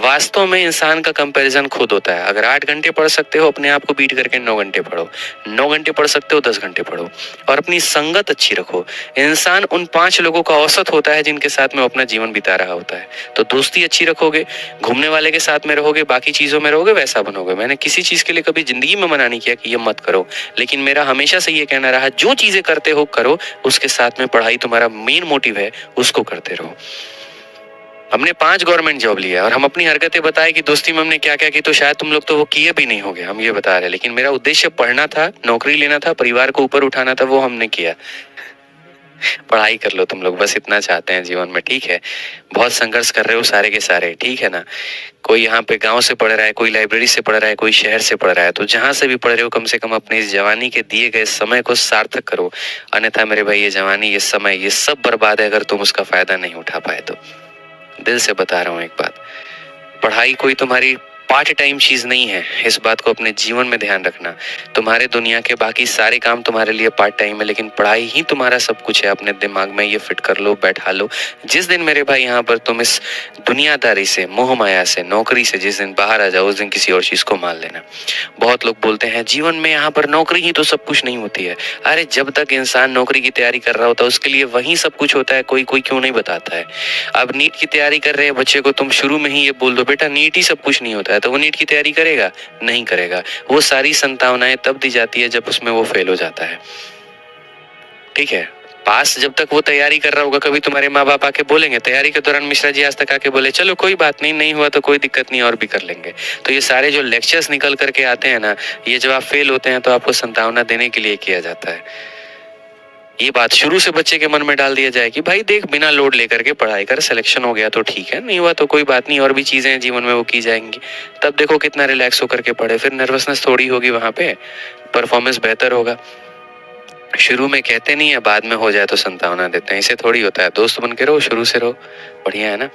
वास्तव में इंसान का कंपैरिजन खुद होता है। अगर 8 घंटे पढ़ सकते हो, अपने आप को बीट करके 9 घंटे पढ़ो। 9 घंटे पढ़ सकते हो, 10 घंटे पढ़ो। और अपनी संगत अच्छी रखो। इंसान उन 5 लोगों का औसत होता है जिनके साथ में वो अपना जीवन बिता रहा होता है। तो दोस्ती अच्छी रखोगे, घूमने वाले के साथ में रहोगे, बाकी चीजों में रहोगे, वैसा बनोगे। मैंने किसी चीज के लिए कभी जिंदगी में मना नहीं किया कि ये मत करो, लेकिन मेरा हमेशा से ये कहना रहा, जो चीजें करते हो करो, उसके साथ में पढ़ाई तुम्हारा मेन मोटिव है, उसको करते रहो। हमने 5 गवर्नमेंट जॉब लिया और हम अपनी हरकतें बताए कि दोस्ती में हमने क्या क्या की, तो शायद तुम लोग तो वो किए भी नहीं होगे, हम ये बता रहे। लेकिन मेरा उद्देश्य पढ़ना था, नौकरी लेना था, परिवार को ऊपर उठाना था, वो हमने किया। पढ़ाई कर लो तुम लोग, बस इतना चाहते हैं जीवन में, ठीक है। बहुत संघर्ष कर रहे हो सारे के सारे, ठीक है ना। कोई यहाँ पे गांव से पढ़ रहा है, कोई लाइब्रेरी से पढ़ रहा है, कोई शहर से पढ़ रहा है। तो जहां से भी पढ़ रहे हो, कम से कम अपने इस जवानी के दिए गए समय को सार्थक करो। अन्यथा मेरे भाई, ये जवानी, ये समय, ये सब बर्बाद है अगर तुम उसका फायदा नहीं उठा पाए तो। दिल से बता रहा हूँ एक बात, पढ़ाई कोई तुम्हारी पार्ट टाइम चीज नहीं है। इस बात को अपने जीवन में ध्यान रखना। तुम्हारे दुनिया के बाकी सारे काम तुम्हारे लिए पार्ट टाइम है, लेकिन पढ़ाई ही तुम्हारा सब कुछ है। अपने दिमाग में ये फिट कर लो, बैठा लो। जिस दिन मेरे भाई यहाँ पर तुम इस दुनियादारी से, मोह माया से, नौकरी से जिस दिन बाहर आ जाओ, उस दिन किसी और चीज को मान लेना। बहुत लोग बोलते हैं जीवन में यहाँ पर नौकरी ही तो सब कुछ नहीं होती है। अरे जब तक इंसान नौकरी की तैयारी कर रहा होता है, उसके लिए वही सब कुछ होता है। कोई कोई क्यों नहीं बताता है। अब नीट की तैयारी कर रहे हैं बच्चे को तुम शुरू में ही ये बोल दो, बेटा नीट ही सब कुछ नहीं होता है, तो वो नीट की तैयारी करेगा? नहीं करेगा। वो सारी संभावनाएं तब दी जाती है जब उसमें वो फेल हो जाता है, ठीक है। पास जब तक वो तैयारी कर रहा होगा, कभी तुम्हारे माँ बाप आके बोलेंगे? तैयारी के दौरान मिश्रा जी आज तक आके बोले चलो कोई बात नहीं, नहीं हुआ तो कोई दिक्कत नहीं, और भी कर लेंगे? तो ये सारे जो लेक्चर्स निकल करके आते हैं ना, ये जब आप फेल होते हैं तो आपको संभावना देने के लिए किया जाता है। ये बात शुरू से बच्चे के मन में डाल दिया जाए कि भाई देख, बिना लोड लेकर के पढ़ाई कर, सिलेक्शन हो गया तो ठीक है, नहीं हुआ तो कोई बात नहीं, और भी चीजें हैं जीवन में वो की जाएंगी। तब देखो कितना रिलैक्स होकर के पढ़े, फिर नर्वसनेस थोड़ी होगी वहां पे, परफॉर्मेंस बेहतर होगा। शुरू में कहते नहीं है बाद में हो जाए तो संभावना देते हैं, इसे थोड़ी होता है। दोस्त बन के रहो, शुरू से रहो, बढ़िया है ना।